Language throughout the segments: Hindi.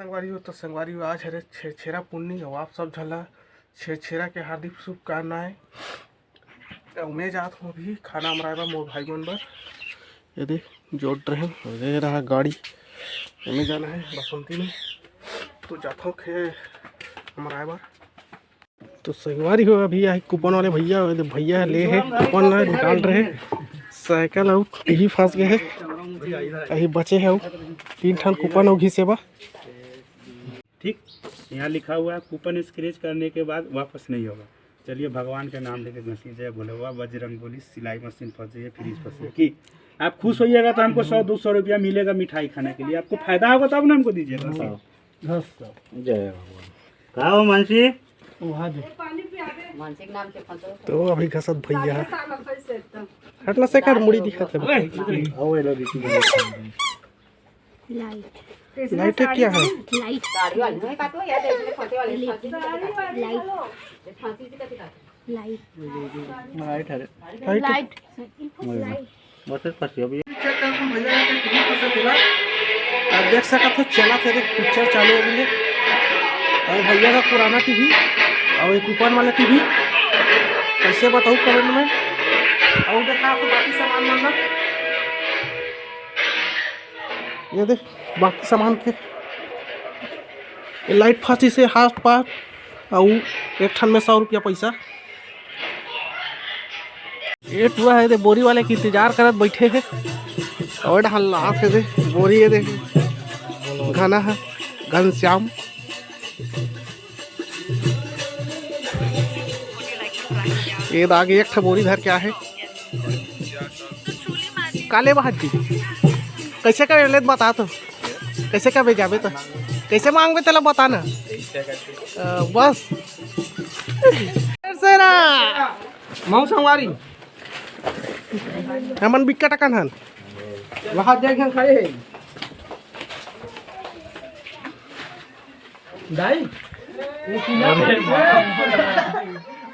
संगवारी हो तो संगवारी हो, आज है छेरा पुन्नी हो। आप सब झला छेरा के हार्दिक शुभकामनाएं। मैं जात हूँ अभी खाना हमारा मोर भाई बन बर यदि जोड़ रहे हैं रहा गाड़ी हमें जाना है बसंती में, तो जाता हूँ खे हमारा बार। तो संगवारी हो अभी आई कूपन वाले भैया ले है कूपन निकाल रहे साइकिल और टीवी फंस गए है, कहीं बचे है 3 ठन कूपन और घिसे बा। ठीक, यहाँ लिखा हुआ है कूपन स्क्रैच करने के बाद वापस नहीं होगा। चलिए भगवान के नाम लेके घसी जय बोले हुआ बजरंग बोली, सिलाई मशीन फंस जाइए, फ्रीज फंस जाइए कि आप खुश होइएगा तो हमको 100-200 रुपया मिलेगा मिठाई खाने के लिए। आपको फायदा होगा तब ना हमको दीजिएगा। जय भगवान। कहा हो मानसी? तो अभी घसत भैया हटला से कर मुड़ी दिखत है। लाइट क्या है? देख सकते हो चला थे पिक्चर चालू हो गई है और भैया का पुराना टीवी और एक कूपन वाला टीवी कैसे बताऊँ कमेंट में। और देखा तो बाकी सामान मतलब ये देख बाकी सामान के लाइट फांसी से हाथ पार और एक ठन में 100 रुपया पैसा। ये पूरा है दे बोरी वाले की इंतजार करत बैठे है और हल्ला से दे बोरी है दे घना है घनश्याम। ये आगे एक बोरी धर क्या है काले भाजी कैसे का लेत बता तो कैसे का भेजाबे तो कैसे मांगबे तला बता ना बस से ना मऊ संगवारी हमन बिक्का टकन हन वहां देख खड़े है दाई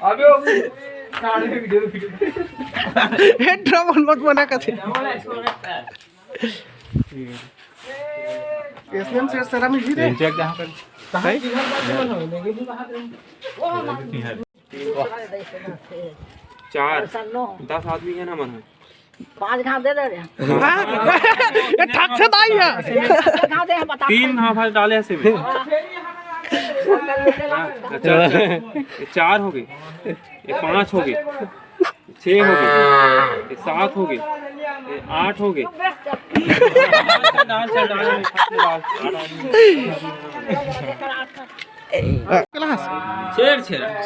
अबे हे ड्रामन मत बना कथे एसएम से सरा में जी दे चेक जहां पर है 4-10 आदमी है ना मन 5 घाव दे दे ये ठक से दाई है 3 हाफ डाले ऐसे में। अच्छा 4 हो गए, ये 5 हो गए, 6 हो गए, ये 7 हो गए, ये 8 हो गए।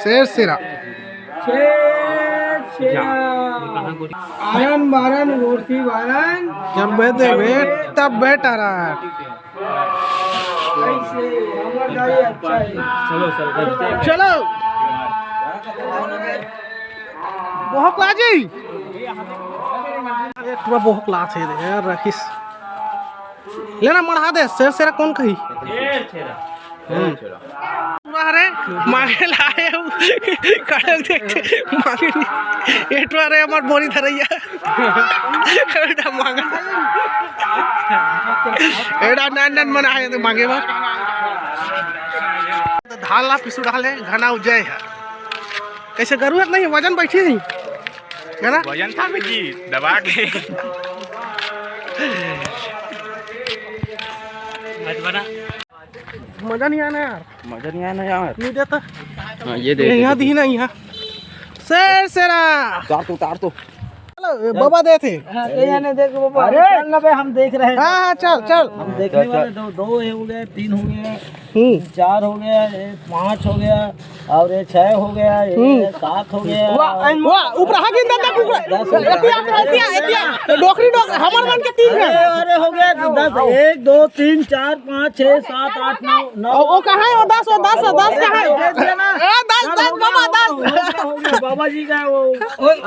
शेर सेरा आरन बारन मूर्ति बारन जब बेटे बेट तब बेटा रहा। चलो बहुत लाजी पूरा बहुत लाच है यार रखिस लेना मढ़ा दे शेर सेरा कौन कही अरे मांगे लाए कड़क देखते मांगे एटो अरे हमार बोरी धरैया एटा मांगा एटा नन मना है तो मांगे बा धान ला पिसु डाले घना उजय है कैसे जरूरत नहीं वजन बैठी नहीं है ना वजन था जी दबा के मजा नहीं आना यार, मजा नहीं आया ना यार। नहीं देता हाँ ये दे यहाँ दी ना यहाँ शेर सेरा उतार तो चलो बाबा दे थे देखो बाबा चल ना बे हम देख रहे हैं। हाँ चल चल हम देखने वाले 2 हो गए 3 हो गए 4 हो गया 5 हो गया और ये 6 हो गया ये 7 हो गया वाह ऊपर हां गिन देता ऊपर एतिया डोकरी हमर मन के 3 है। अरे हो गया 10 1 2 3 4 5 6 7 8 9 वो कहां है वो 10 कहां है 10 बाबा 10 बाबा जी का वो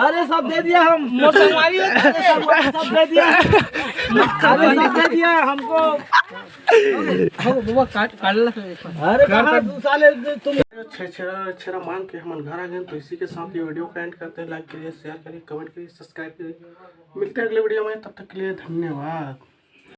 अरे सब दे दिया हम मोटरवारी सब दे दिया अरे सब दे दिया हमको बाबा काट अरे कहां 2 साल तुम छेरा मांग के हम घर आ गए। तो इसी के साथ ये वीडियो को एंड करते हैं। लाइक करिए, शेयर करिए, कमेंट करिए, सब्सक्राइब करिए। मिलते हैं अगले वीडियो में, तब तक के लिए धन्यवाद।